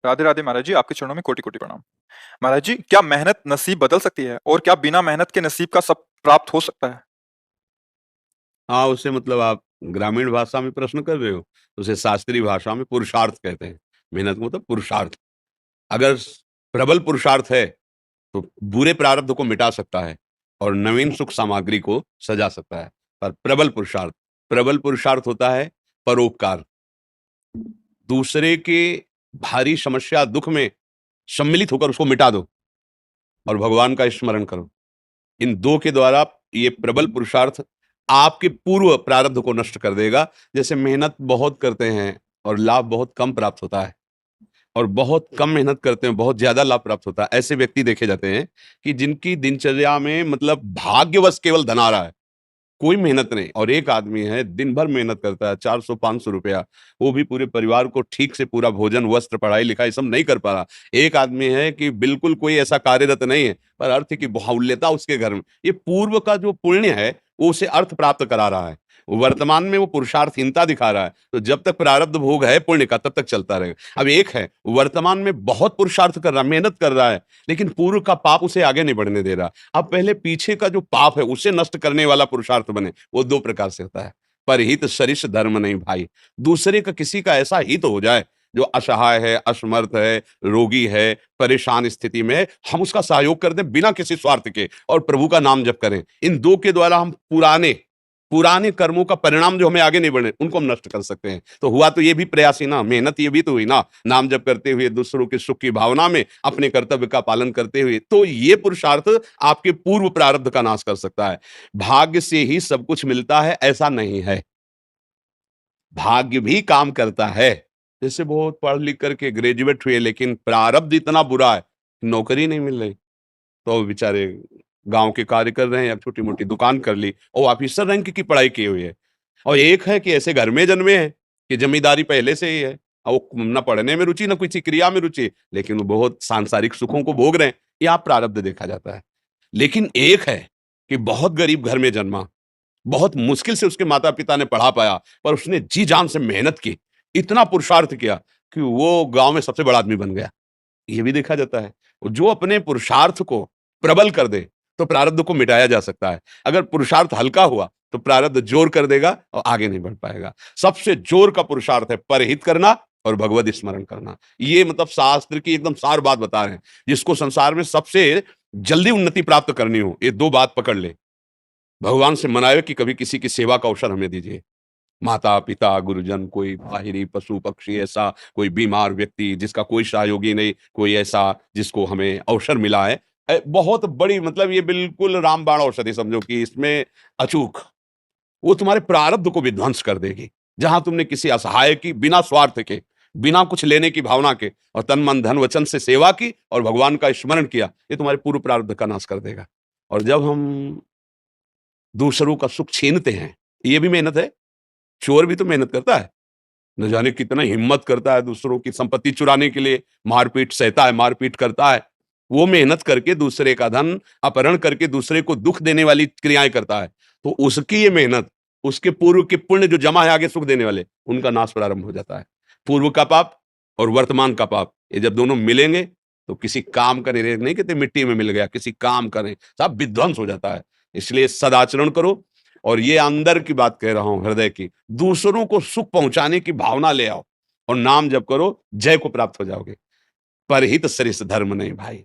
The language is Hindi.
राधे राधे महाराज जी, आपके चरणों में कोटि कोटि प्रणाम। महाराज जी, क्या मेहनत नसीब बदल सकती है और क्या बिना मेहनत के नसीब का सब प्राप्त हो सकता है? हाँ, उससे मतलब आप ग्रामीण भाषा में प्रश्न कर रहे हो, तो उसे शास्त्रीय भाषा में पुरुषार्थ कहते हैं। मेहनत का मतलब पुरुषार्थ। अगर प्रबल पुरुषार्थ है तो बुरे प्रारब्ध को मिटा सकता है और नवीन सुख सामग्री को सजा सकता है। पर प्रबल पुरुषार्थ होता है परोपकार। दूसरे के भारी समस्या दुख में सम्मिलित होकर उसको मिटा दो और भगवान का स्मरण करो। इन दो के द्वारा ये प्रबल पुरुषार्थ आपके पूर्व प्रारब्ध को नष्ट कर देगा। जैसे मेहनत बहुत करते हैं और लाभ बहुत कम प्राप्त होता है, और बहुत कम मेहनत करते हैं बहुत ज्यादा लाभ प्राप्त होता है। ऐसे व्यक्ति देखे जाते हैं कि जिनकी दिनचर्या में मतलब भाग्यवश केवल धन आ रहा है, कोई मेहनत नहीं। और एक आदमी है दिन भर मेहनत करता है, 400-500 रुपया, वो भी पूरे परिवार को ठीक से पूरा भोजन वस्त्र पढ़ाई लिखाई सब नहीं कर पा रहा। एक आदमी है कि बिल्कुल कोई ऐसा कार्यरत नहीं है, पर अर्थ की बाहुल्यता उसके घर में, ये पूर्व का जो पुण्य है वो उसे अर्थ प्राप्त करा रहा है। वर्तमान में वो पुरुषार्थहीनता दिखा रहा है, तो जब तक प्रारब्ध भोग है पुण्य का तब तक चलता रहेगा। अब एक है वर्तमान में बहुत पुरुषार्थ कर रहा है, मेहनत कर रहा है, लेकिन पूर्व का पाप उसे आगे नहीं बढ़ने दे रहा। अब पहले पीछे का जो पाप है उसे नष्ट करने वाला पुरुषार्थ बने। वो दो प्रकार से होता है। परहित सरिष धर्म नहीं भाई। दूसरे का किसी का ऐसा हित हो जाए जो असहाय है, असमर्थ है, रोगी है, परेशान स्थिति में है, हम उसका सहयोग कर दें बिना किसी स्वार्थ के और प्रभु का नाम जप करें। इन दो के द्वारा हम पुराने पुराने कर्मों का परिणाम जो हमें आगे नहीं बढ़े उनको हम नष्ट कर सकते हैं। तो हुआ तो ये भी प्रयास ही ना, मेहनत ये भी तो हुई ना, नाम जप करते हुए दूसरों के सुख की भावना में अपने कर्तव्य का पालन करते हुए। तो ये पुरुषार्थ आपके पूर्व प्रारब्ध का नाश कर सकता है। भाग्य से ही सब कुछ मिलता है ऐसा नहीं है, भाग्य भी काम करता है। जैसे बहुत पढ़ लिख करके ग्रेजुएट हुए लेकिन प्रारब्ध इतना बुरा है, नौकरी नहीं मिल रही, तो बेचारे गांव के कार्य कर रहे हैं या छोटी मोटी दुकान कर ली और ऑफिसर रैंक की पढ़ाई की हुई है। और एक है कि ऐसे घर में जन्मे हैं कि जमींदारी पहले से ही है, और वो न पढ़ने में रुचि न किसी क्रिया में रुचि, लेकिन वो बहुत सांसारिक सुखों को भोग रहे हैं। ये आप प्रारब्ध देखा जाता है। लेकिन एक है कि बहुत गरीब घर में जन्मा, बहुत मुश्किल से उसके माता पिता ने पढ़ा पाया, पर उसने जी जान से मेहनत की, इतना पुरुषार्थ किया कि वो गांव में सबसे बड़ा आदमी बन गया। ये भी देखा जाता है। जो अपने पुरुषार्थ को प्रबल कर दे तो प्रारब्ध को मिटाया जा सकता है। अगर पुरुषार्थ हल्का हुआ तो प्रारब्ध जोर कर देगा और आगे नहीं बढ़ पाएगा। सबसे जोर का पुरुषार्थ है परहित करना और भगवत स्मरण करना। ये मतलब शास्त्र की एकदम सार बात बता रहे हैं। जिसको संसार में सबसे जल्दी उन्नति प्राप्त करनी हो, ये दो बात पकड़ ले। भगवान से मनावे कि कभी किसी की सेवा का अवसर हमें दीजिए। माता पिता गुरुजन, कोई बाहरी पशु पक्षी, ऐसा कोई बीमार व्यक्ति जिसका कोई सहयोगी नहीं, कोई ऐसा जिसको हमें अवसर मिला है, बहुत बड़ी मतलब ये बिल्कुल रामबाण औषधि समझो कि इसमें अचूक वो तुम्हारे प्रारब्ध को विध्वंस कर देगी। जहां तुमने किसी असहाय की बिना स्वार्थ के, बिना कुछ लेने की भावना के और तन मन धन वचन से सेवा की और भगवान का स्मरण किया, ये तुम्हारे पूर्व प्रारब्ध का नाश कर देगा। और जब हम दूसरों का सुख छीनते हैं, ये भी मेहनत है। चोर भी तो मेहनत करता है, न जाने कितना हिम्मत करता है दूसरों की संपत्ति चुराने के लिए, मारपीट सहता है, मारपीट करता है। वो मेहनत करके दूसरे का धन अपहरण करके दूसरे को दुख देने वाली क्रियाएं करता है। तो उसकी ये मेहनत, उसके पूर्व के पुण्य जो जमा है आगे सुख देने वाले, उनका नाश प्रारंभ हो जाता है। पूर्व का पाप और वर्तमान का पाप, ये जब दोनों मिलेंगे तो किसी काम का नहीं कहते मिट्टी में मिल गया, किसी काम का नहीं, सब विध्वंस हो जाता है। इसलिए सदाचरण करो। और ये अंदर की बात कह रहा हूं, हृदय की, दूसरों को सुख पहुंचाने की भावना ले आओ और नाम जप करो, जय को प्राप्त हो जाओगे। परहित सरिस धर्म नहीं भाई।